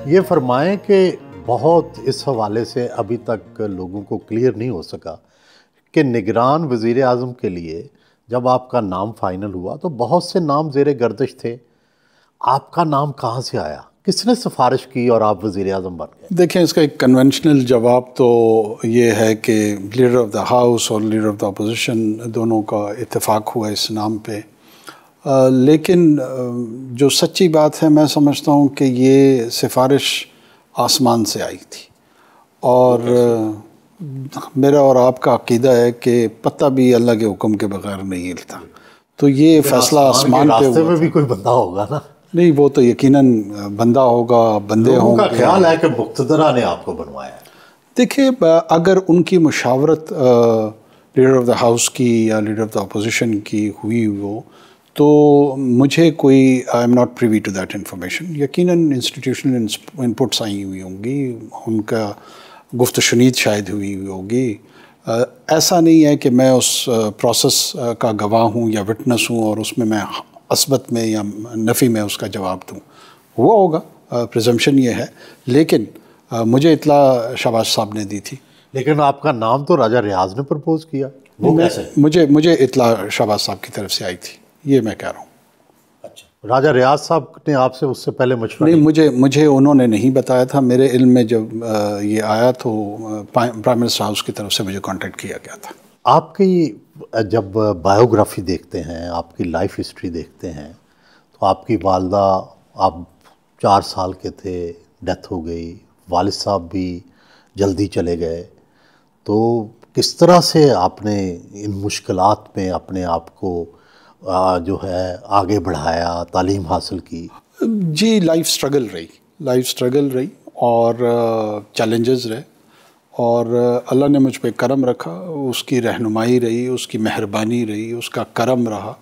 ये फरमाएं कि बहुत इस हवाले से अभी तक लोगों को क्लियर नहीं हो सका कि निगरान वज़ीर आज़म के लिए जब आपका नाम फाइनल हुआ तो बहुत से नाम ज़ेरे गर्दिश थे। आपका नाम कहाँ से आया, किसने सिफारिश की और आप वज़ीर आज़म बन गए? देखें, इसका एक कन्वेंशनल जवाब तो ये है कि लीडर ऑफ द हाउस और लीडर ऑफ द अपोजिशन दोनों का इत्तेफाक हुआ इस नाम पे। लेकिन जो सच्ची बात है, मैं समझता हूँ कि ये सिफारिश आसमान से आई थी और मेरा और आपका अकीदा है कि पत्ता भी अल्लाह के हुक्म के बगैर नहीं हिलता। तो ये फैसला आसमान पे रास्ते में भी कोई बंदा होगा ना? नहीं, वो तो यकीनन बंदा होगा, बंदे होंगे। का ख्याल है कि मुक्तदरा ने आपको बनवाया है। देखिए, अगर उनकी मुशावरत लीडर ऑफ द हाउस की या लीडर ऑफ द अपोजिशन की हुई हो तो मुझे कोई I am not privy to that information. यकीनन इंस्टीट्यूशनल इनपुट्स आई हुई होंगी, उनका गुफ्त शुनीद शायद हुई होगी। ऐसा नहीं है कि मैं उस प्रोसेस का गवाह हूँ या विटनेस हूँ और उसमें मैं असबत में या नफ़ी में उसका जवाब दूँ। हुआ होगा, प्रिजम्पशन ये है, लेकिन मुझे इतला शहबाज साहब ने दी थी। लेकिन आपका नाम तो राजा रियाज ने प्रपोज किया, वो कैसे? मुझे इतला शहबाज साहब की तरफ से आई थी, ये मैं कह रहा हूँ। अच्छा, राजा रियाज साहब ने आपसे उससे पहले मशवरा नहीं, मुझे उन्होंने नहीं बताया था। मेरे इल्म में जब ये आया तो प्राइम मिनिस्टर हाउस की तरफ से मुझे कांटेक्ट किया गया था। आपकी जब बायोग्राफी देखते हैं, आपकी लाइफ हिस्ट्री देखते हैं, तो आपकी वालदा, आप 4 साल के थे, डेथ हो गई, वालिद साहब भी जल्दी चले गए, तो किस तरह से आपने इन मुश्किलात में अपने आप को जो है आगे बढ़ाया, तालीम हासिल की? जी, लाइफ स्ट्रगल रही और चैलेंजेस रहे और अल्लाह ने मुझ पे करम रखा, उसकी रहनुमाई रही, उसकी मेहरबानी रही, उसका करम रहा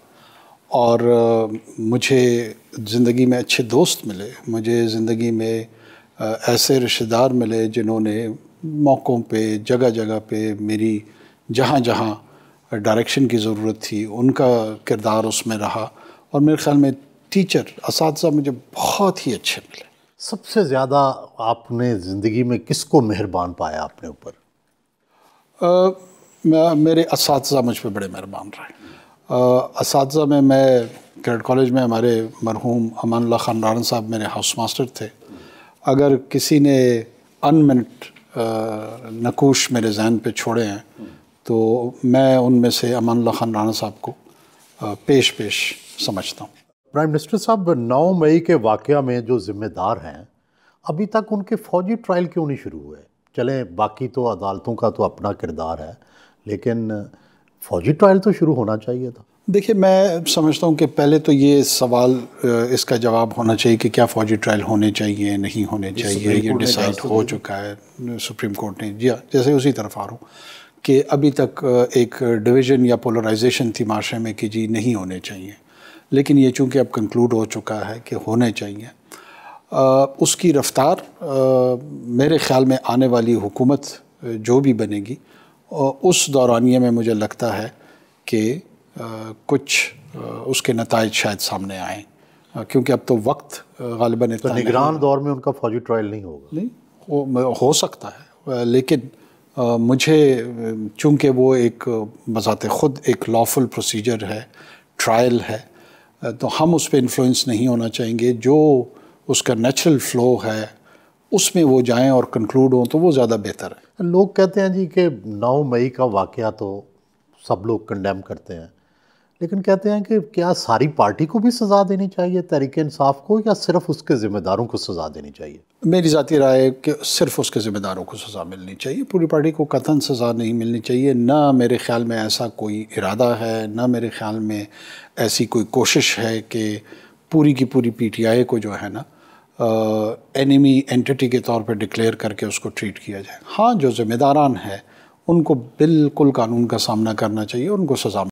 और मुझे ज़िंदगी में अच्छे दोस्त मिले, मुझे ज़िंदगी में ऐसे रिश्तेदार मिले जिन्होंने मौक़ों पे, जगह जगह पे मेरी जहाँ जहाँ डायरेक्शन की ज़रूरत थी उनका किरदार उसमें रहा। और मेरे ख़्याल में टीचर, असातिज़ा मुझे बहुत ही अच्छे मिले। सबसे ज़्यादा आपने ज़िंदगी में किसको मेहरबान पाया अपने ऊपर? मेरे असातिज़ा मुझ पे बड़े मेहरबान रहे। असातिज़ा में मैं कैडेट कॉलेज में हमारे मरहूम अमानुल्लाह खान राणा साहब मेरे हाउस मास्टर थे। अगर किसी ने अनमिनट नकूश मेरे जहन पे छोड़े हैं तो मैं उनमें से अमानुल्लाह खान राणा साहब को पेश समझता हूँ। प्राइम मिनिस्टर साहब, 9 मई के वाक़या में जो ज़िम्मेदार हैं, अभी तक उनके फ़ौजी ट्रायल क्यों नहीं शुरू हुए? चलें, बाकी तो अदालतों का तो अपना किरदार है, लेकिन फ़ौजी ट्रायल तो शुरू होना चाहिए था। देखिए, मैं समझता हूँ कि पहले तो ये सवाल इसका जवाब होना चाहिए कि क्या फ़ौजी ट्रायल होने चाहिए, नहीं होने चाहिए। ये डिसाइड हो चुका है सुप्रीम कोर्ट ने। जी, जैसे उसी तरफ आ रहा हूँ कि अभी तक एक डिवीज़न या पोलराइजेशन थी माशरे में कि जी नहीं होने चाहिए, लेकिन ये चूँकि अब कंक्लूड हो चुका है कि होने चाहिए, उसकी रफ्तार मेरे ख़्याल में आने वाली हुकूमत जो भी बनेगी उस दौरानिए में मुझे लगता है कि कुछ उसके नताइज शायद सामने आएँ, क्योंकि अब तो वक्त ग़ालिबन इतना तो निगरान दौर में उनका फ़ौजी ट्रायल नहीं होगा? नहीं, हो सकता है, लेकिन मुझे चूँकि वो एक बज़ाते ख़ुद एक लॉफुल प्रोसीजर है, ट्रायल है, तो हम उस पर इन्फ्लुएंस नहीं होना चाहेंगे। जो उसका नेचुरल फ़्लो है उसमें वो जाएं और कंक्लूड हों तो वो ज़्यादा बेहतर है। लोग कहते हैं जी कि 9 मई का वाक़या तो सब लोग कंडेम करते हैं, लेकिन कहते हैं कि क्या सारी पार्टी को भी सज़ा देनी चाहिए, तहरीक इंसाफ को, या सिर्फ उसके ज़िम्मेदारों को सज़ा देनी चाहिए? मेरी ज़ाती राय है कि सिर्फ उसके ज़िम्मेदारों को सज़ा मिलनी चाहिए, पूरी पार्टी को कतई सज़ा नहीं मिलनी चाहिए। ना मेरे ख़्याल में ऐसा कोई इरादा है, ना मेरे ख़्याल में ऐसी कोई कोशिश है कि पूरी की पूरी PTI को जो है ना एनिमी एंटिटी के तौर पर डिक्लेयर करके उसको ट्रीट किया जाए। हाँ, जो ज़िम्मेदारान है उनको बिल्कुल कानून का सामना करना चाहिए, उनको सज़ा